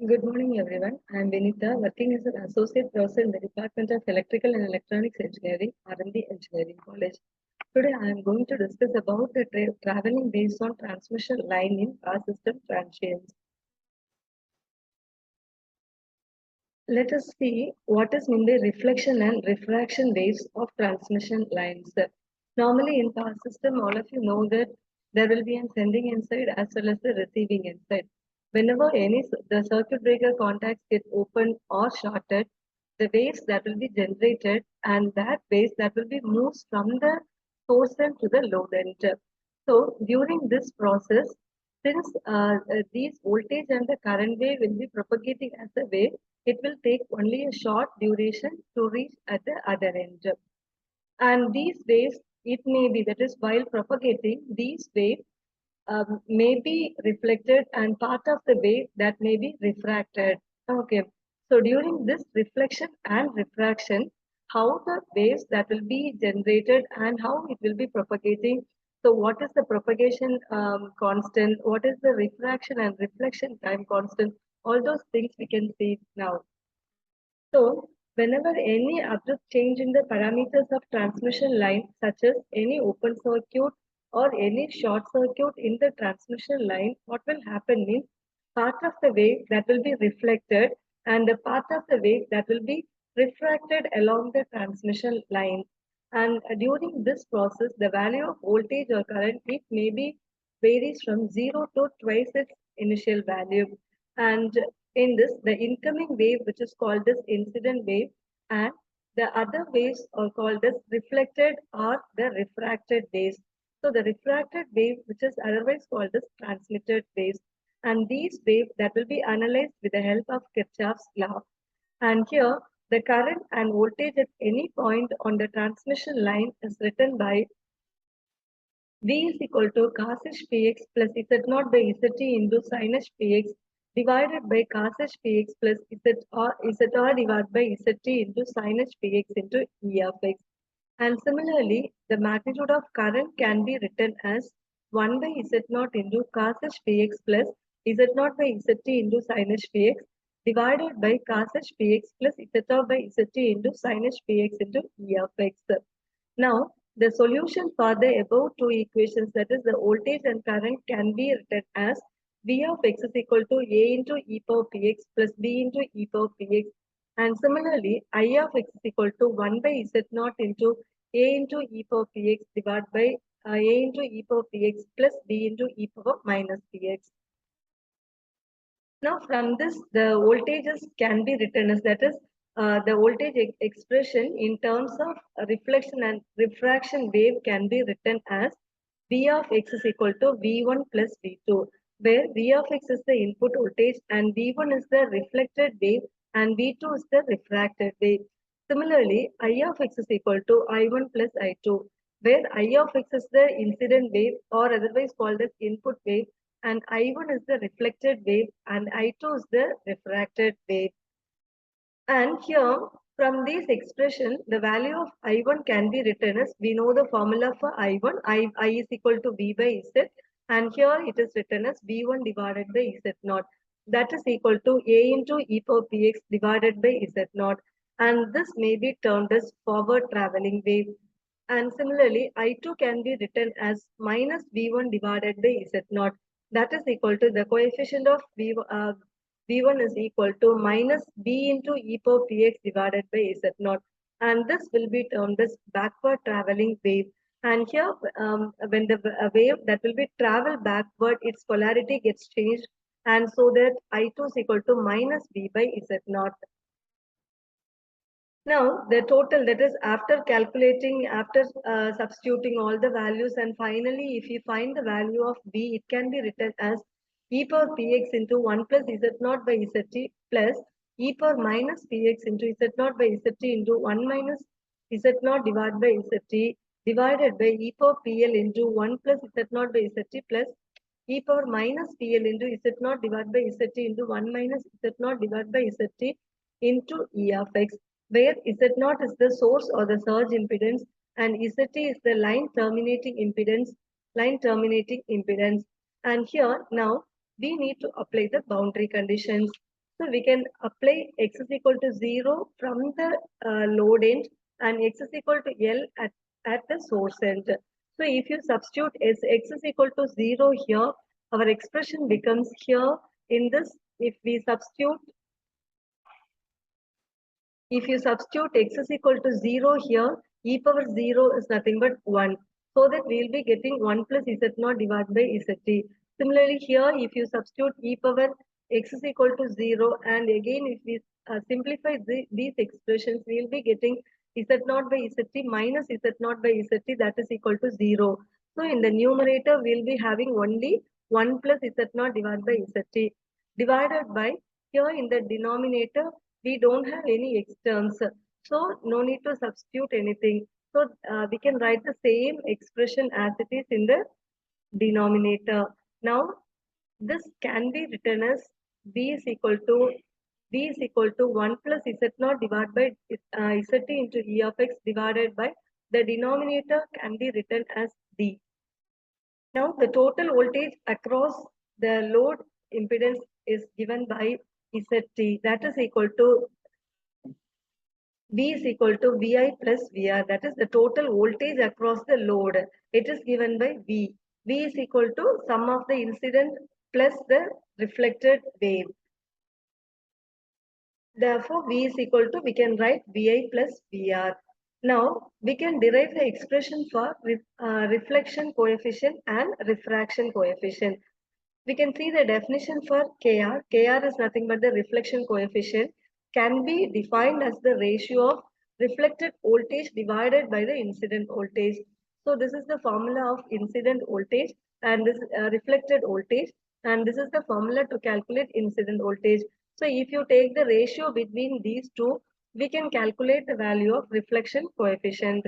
Good morning, everyone. I am Vinita, working as an associate professor in the Department of Electrical and Electronics Engineering, R&D Engineering College. Today, I am going to discuss about the traveling based on transmission line in power system transients. Let us see what is meant by reflection and refraction waves of transmission lines. Normally, in power system, all of you know that there will be a sending inside as well as the receiving inside. Whenever the circuit breaker contacts get opened or shorted, the waves that will be generated and that waves that will be moved from the source end to the load end. So during this process, since these voltage and the current wave will be propagating as a wave, it will take only a short duration to reach at the other end. And these waves, it may be that is while propagating, these waves may be reflected and part of the wave that may be refracted. Okay. So during this reflection and refraction, how the waves that will be generated and how it will be propagating. So what is the propagation constant? What is the refraction and reflection time constant? All those things we can see now. So, whenever any abrupt change in the parameters of transmission line, such as any open circuit or any short circuit in the transmission line, what will happen means part of the wave that will be reflected and the part of the wave that will be refracted along the transmission line. And during this process, the value of voltage or current, it may be varies from 0 to twice its initial value. And in this, the incoming wave, which is called as incident wave, and the other waves are called as reflected or the refracted waves. So the refracted wave, which is otherwise called as transmitted waves, and these waves that will be analyzed with the help of Kirchhoff's law. And here, the current and voltage at any point on the transmission line is written by V is equal to cos px plus z naught by zt into sin px divided by cos px plus zr divided by zt into sin px into E of x. And similarly, the magnitude of current can be written as 1 by z naught into cos px plus z naught by zt into sin px divided by cos px plus zr by zt into sin px into E of x. Now, the solution for the above two equations, that is the voltage and current, can be written as V of x is equal to A into e power px plus b into e power px. And similarly, I of x is equal to 1 by z naught into A into e power px divided by A into e power px plus b into e power minus px. Now, from this, the voltages can be written as, that is, the voltage expression in terms of reflection and refraction wave can be written as V of x is equal to V1 plus V2, where V of x is the input voltage and V1 is the reflected wave and V2 is the refracted wave. Similarly, I of x is equal to I1 plus I2, where I of x is the incident wave or otherwise called as input wave, and I1 is the reflected wave and I2 is the refracted wave. And here, from this expression, the value of I1 can be written as, we know the formula for I1, I is equal to V by Z, and here it is written as V1 divided by Z naught. That is equal to A into e power px divided by Z naught. And this may be termed as forward traveling wave. And similarly, I2 can be written as minus V1 divided by Z naught. That is equal to the coefficient of V1 is equal to minus B into e power px divided by Z naught. And this will be termed as backward traveling wave. And here, when the wave that will be travel backward, its polarity gets changed. And so that I2 is equal to minus B by Z naught. Now, the total, that is after calculating, after substituting all the values, and finally, if you find the value of B, it can be written as e power px into 1 plus z naught by zt plus e power minus px into z naught by zt into 1 minus z naught divided by zt divided by e power pl into 1 plus z naught by zt plus e power minus pl into z naught divided by zt into 1 minus z naught divided by zt into E of x, where Z0 is the source or the surge impedance and ZT is the line terminating impedance. And here now we need to apply the boundary conditions. So we can apply x is equal to 0 from the load end and x is equal to L at the source end. So if you substitute x is equal to 0 here, our expression becomes here in this, if you substitute x is equal to 0 here, e power 0 is nothing but 1. So that we will be getting 1 plus z0 divided by zt. Similarly here, if you substitute e power x is equal to 0, and again if we simplify these expressions, we will be getting z0 by zt minus z0 by zt, that is equal to 0. So in the numerator, we will be having only 1 plus z0 divided by zt divided by, here in the denominator, we don't have any x terms. So no need to substitute anything. So we can write the same expression as it is in the denominator. Now this can be written as b is equal to 1 plus z0 divided by zt into e of x divided by, the denominator can be written as d. Now the total voltage across the load impedance is given by zt, that is equal to V is equal to Vi plus Vr, that is the total voltage across the load. It is given by V. V is equal to sum of the incident plus the reflected wave. Therefore, V is equal to, we can write Vi plus Vr. Now, we can derive the expression for reflection coefficient and refraction coefficient. We can see the definition for Kr. Kr is nothing but the reflection coefficient, can be defined as the ratio of reflected voltage divided by the incident voltage. So this is the formula of incident voltage and this reflected voltage, and this is the formula to calculate incident voltage. So if you take the ratio between these two, we can calculate the value of reflection coefficient.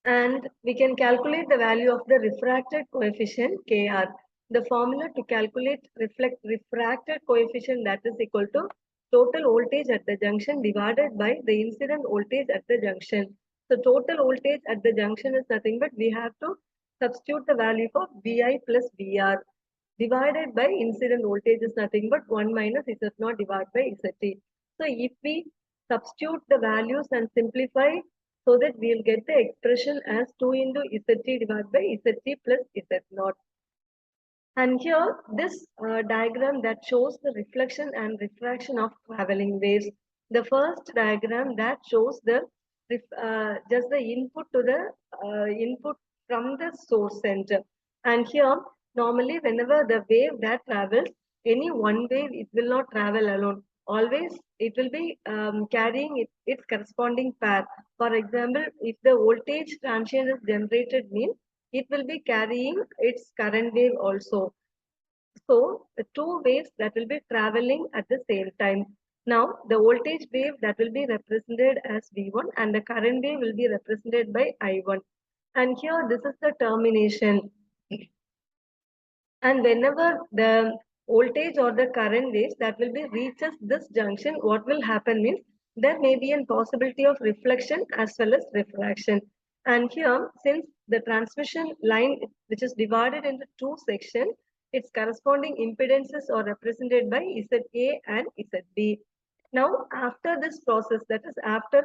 And we can calculate the value of the refracted coefficient Kr. The formula to calculate refracted coefficient, that is equal to total voltage at the junction divided by the incident voltage at the junction. So total voltage at the junction is nothing but we have to substitute the value for Vi plus Vr divided by incident voltage is nothing but 1 minus Z0 divided by Zt. So if we substitute the values and simplify, so that we will get the expression as 2 into Zt divided by Zt plus Z0. And here, this diagram that shows the reflection and refraction of traveling waves. The first diagram that shows the just the input to the input from the source center. And here, normally, whenever the wave that travels, any one wave, it will not travel alone. Always, it will be carrying its corresponding path. For example, if the voltage transient is generated, means it will be carrying its current wave also. So the two waves that will be traveling at the same time. Now the voltage wave that will be represented as V1 and the current wave will be represented by I1. And here this is the termination. And whenever the voltage or the current waves that will be reaches this junction, what will happen means there may be a possibility of reflection as well as refraction. And here, since the transmission line which is divided into two sections, its corresponding impedances are represented by ZA and ZB. Now, after this process, that is after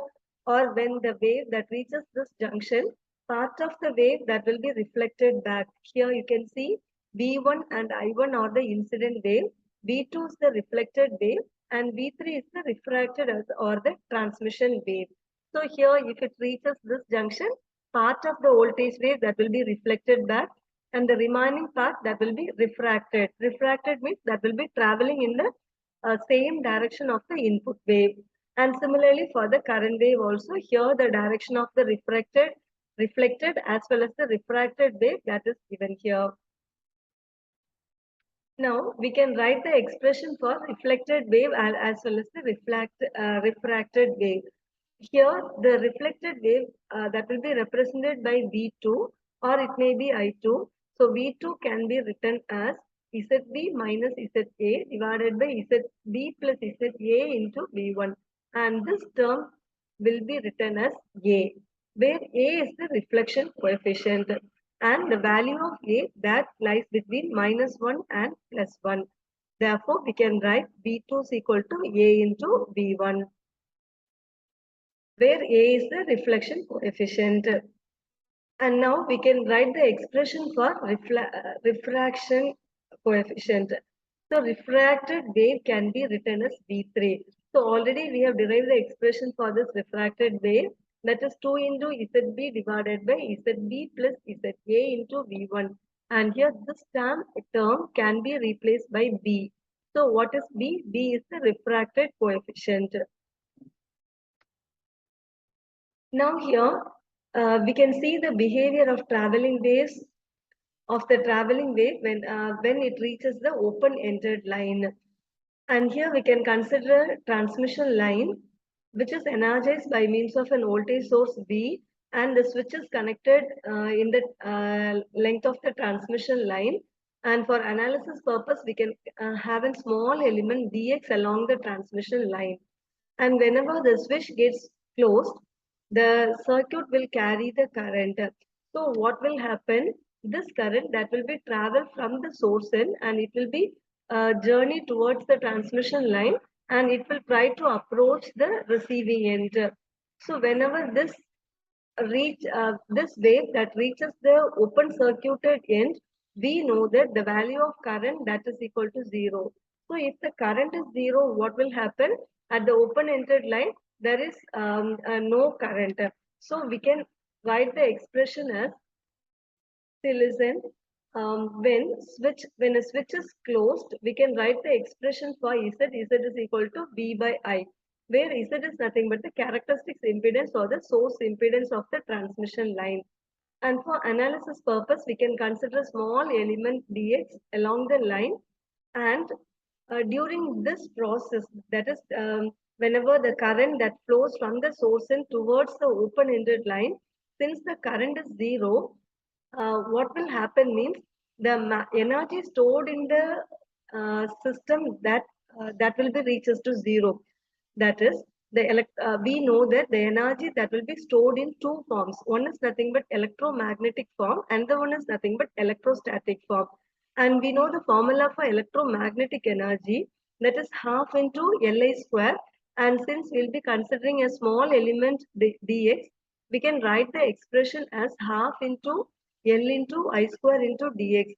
or when the wave that reaches this junction, part of the wave that will be reflected back. Here you can see V1 and I1 are the incident wave, V2 is the reflected wave, and V3 is the refracted or the transmission wave. So here if it reaches this junction, part of the voltage wave that will be reflected back and the remaining part that will be refracted. Refracted means that will be traveling in the same direction of the input wave. And similarly for the current wave also, here the direction of the reflected as well as the refracted wave that is given here. Now we can write the expression for reflected wave as well as the refracted wave. Here the reflected wave that will be represented by V2 or it may be I2. So V2 can be written as ZB minus ZA divided by ZB plus ZA into V1. And this term will be written as A, where A is the reflection coefficient and the value of A that lies between -1 and +1. Therefore, we can write V2 is equal to A into V1, where A is the reflection coefficient. And now we can write the expression for refraction coefficient. So refracted wave can be written as V3. So already we have derived the expression for this refracted wave, that is 2 into ZB divided by ZB plus ZA into V1. And here this term can be replaced by B. So what is B? B is the refracted coefficient. Now here we can see the behavior of traveling waves when it reaches the open-ended line. And here we can consider transmission line, which is energized by means of an voltage source V, and the switch is connected in the length of the transmission line. And for analysis purpose, we can have a small element dx along the transmission line. And whenever the switch gets closed, the circuit will carry the current. So what will happen? This current that will be travel from the source end, and it will be journey towards the transmission line, and it will try to approach the receiving end. So whenever this wave that reaches the open circuited end, we know that the value of current that is equal to 0. So if the current is 0, what will happen? At the open-ended line, there is no current. So we can write the expression as, see, listen, when a switch is closed, we can write the expression for Z. Z is equal to V by I, where Z is nothing but the characteristics impedance or the source impedance of the transmission line. And for analysis purpose, we can consider small element dx along the line. And during this process, that is, whenever the current that flows from the source in towards the open-ended line, since the current is 0, what will happen means the energy stored in the system that will be reaches to 0. That is, we know that the energy that will be stored in two forms. One is nothing but electromagnetic form, and the one is nothing but electrostatic form. And we know the formula for electromagnetic energy, that is half into Li square. And since we'll be considering a small element dx, we can write the expression as half into L into I square into dx.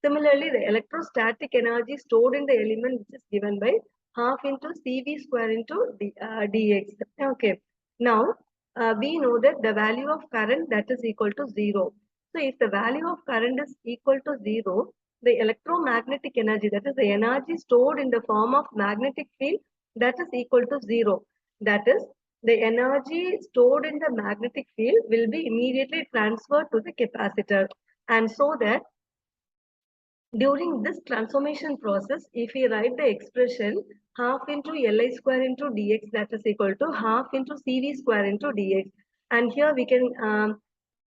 Similarly, the electrostatic energy stored in the element, which is given by half into Cv square into dx. Okay. Now, we know that the value of current that is equal to 0. So, if the value of current is equal to 0, the electromagnetic energy, that is the energy stored in the form of magnetic field, that is equal to 0. That is, the energy stored in the magnetic field will be immediately transferred to the capacitor. And so that during this transformation process, if we write the expression half into Li square into dx, that is equal to half into Cv square into dx. And here we can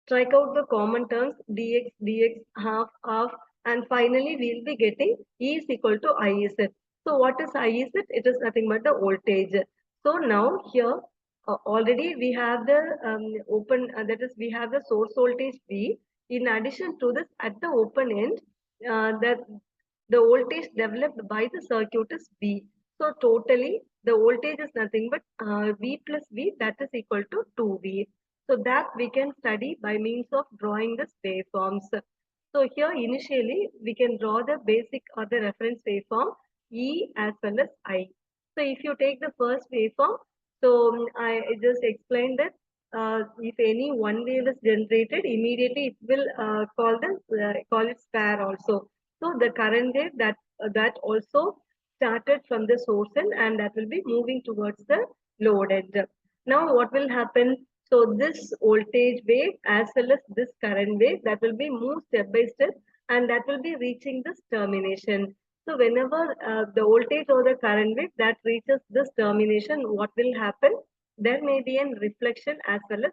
strike out the common terms dx, half, and finally we'll be getting E is equal to Iz. So what is Iz? It is nothing but the voltage. So now here already we have the that is, we have the source voltage V. In addition to this, at the open end, the voltage developed by the circuit is V. So totally the voltage is nothing but V plus V, that is equal to 2V. So that we can study by means of drawing the waveforms. So here initially we can draw the basic or the reference waveform E as well as I. So if you take the first waveform, so I just explained that if any one wave is generated, immediately it will call it spare also. So the current wave that also started from the source end, and that will be moving towards the load end. Now what will happen? So this voltage wave as well as this current wave, that will be moved step by step, and that will be reaching this termination. So whenever the voltage or the current wave that reaches this termination, what will happen? There may be a reflection as well as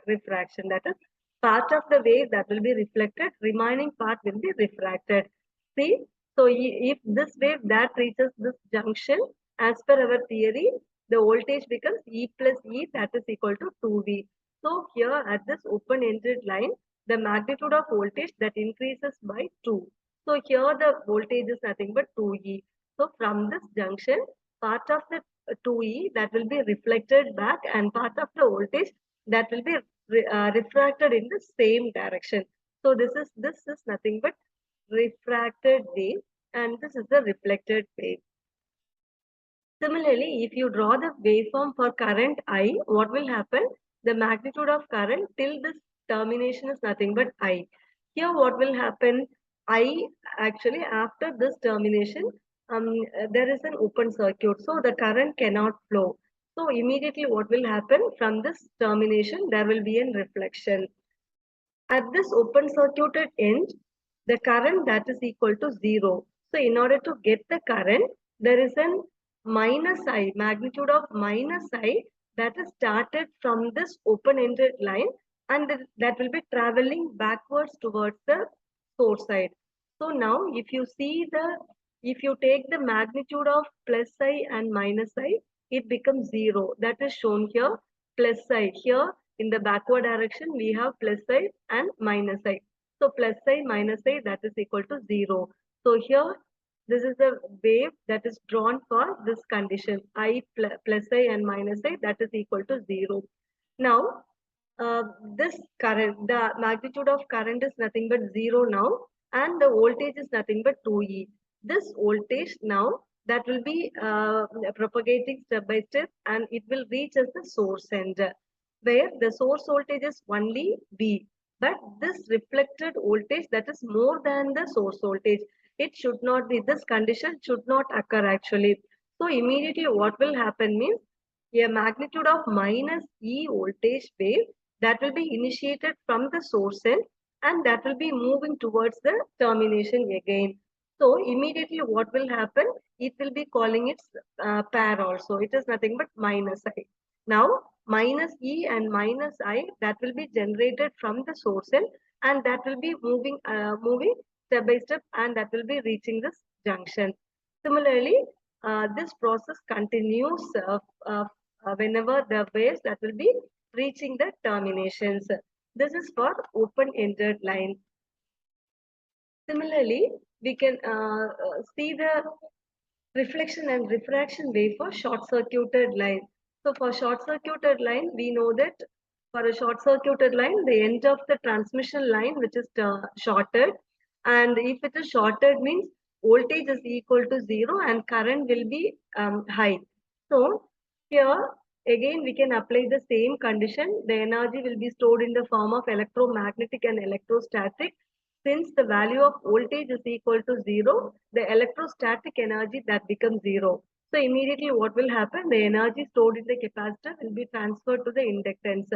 refraction. That is, part of the wave that will be reflected, remaining part will be refracted. See, so if this wave that reaches this junction, as per our theory, the voltage becomes E plus E, that is equal to 2V. So here at this open-ended line, the magnitude of voltage that increases by 2. So here the voltage is nothing but 2E. So from this junction, part of the 2E that will be reflected back and part of the voltage that will be refracted in the same direction. So this is nothing but refracted wave and this is the reflected wave. Similarly, if you draw the waveform for current I, what will happen? The magnitude of current till this termination is nothing but I. Here what will happen? I actually after this termination, there is an open circuit. So the current cannot flow. So immediately what will happen? From this termination, there will be a reflection. At this open circuited end, the current that is equal to 0. So in order to get the current, there is an minus I, magnitude of minus I that is started from this open-ended line and that will be traveling backwards towards the source side. So now if you take the magnitude of plus I and minus I, it becomes 0. That is shown here, plus I. Here in the backward direction, we have plus I and minus I. So plus I minus I that is equal to 0. So here this is the wave that is drawn for this condition. I plus I and minus I that is equal to 0. Now uh, this current, the magnitude of current is nothing but 0 now and the voltage is nothing but 2E. This voltage now that will be propagating step by step and it will reach as the source center where the source voltage is only V. But this reflected voltage that is more than the source voltage. It should not be, this condition should not occur actually. So immediately what will happen means a magnitude of minus E voltage wave that will be initiated from the source end and that will be moving towards the termination again. So immediately what will happen? It will be calling its pair also. It is nothing but minus I. Now minus E and minus I that will be generated from the source end and that will be moving step by step and that will be reaching this junction. Similarly, this process continues whenever the waves that will be reaching the terminations. This is for open-ended line. Similarly, we can see the reflection and refraction wave for short-circuited line. So for short-circuited line, we know that for a short-circuited line, the end of the transmission line, which is shorted, and if it is shorted means voltage is equal to 0 and current will be high. So here again we can apply the same condition. The energy will be stored in the form of electromagnetic and electrostatic. Since the value of voltage is equal to 0, the electrostatic energy that becomes 0. So immediately what will happen? The energy stored in the capacitor will be transferred to the inductance.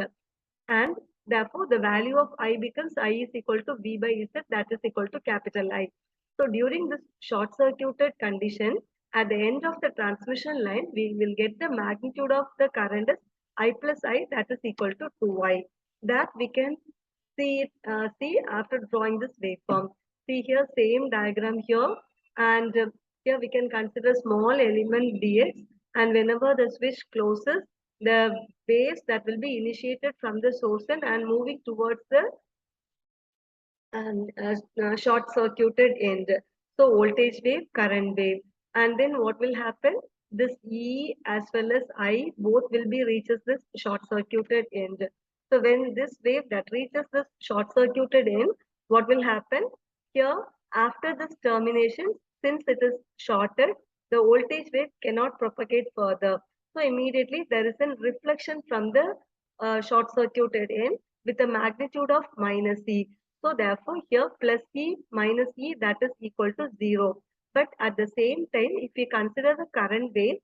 And therefore the value of I becomes I is equal to V by Z that is equal to capital I. So during this short circuited condition, at the end of the transmission line, we will get the magnitude of the current as I plus I that is equal to 2I. That we can see after drawing this waveform. See here same diagram here and here we can consider small element dx and whenever the switch closes the waves that will be initiated from the source and moving towards the short circuited end. So voltage wave, current wave. And then what will happen? This E as well as I both will be reaches this short circuited end. So when this wave that reaches this short circuited end, what will happen? Here after this termination, since it is shorted, the voltage wave cannot propagate further. So immediately there is a reflection from the short circuited end with a magnitude of minus E. So therefore here plus E minus E that is equal to 0. But at the same time, if we consider the current wave,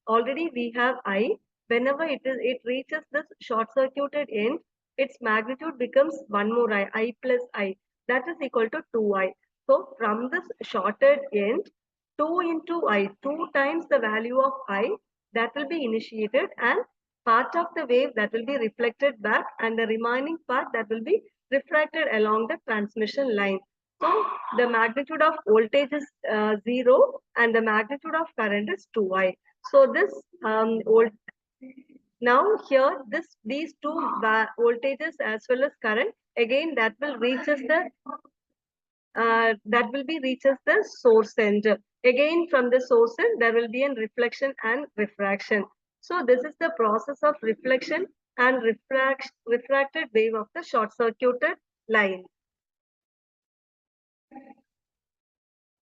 already we have I. Whenever it reaches this short circuited end, its magnitude becomes one more I plus I. That is equal to 2I. So from this shorted end, 2 into I, 2 times the value of I, that will be initiated and part of the wave that will be reflected back and the remaining part that will be refracted along the transmission line. So the magnitude of voltage is 0 and the magnitude of current is 2I. So this now here these two voltages as well as current again that will reaches the source center. Again, from the sources, there will be a reflection and refraction. So this is the process of reflection and refracted wave of the short circuited line.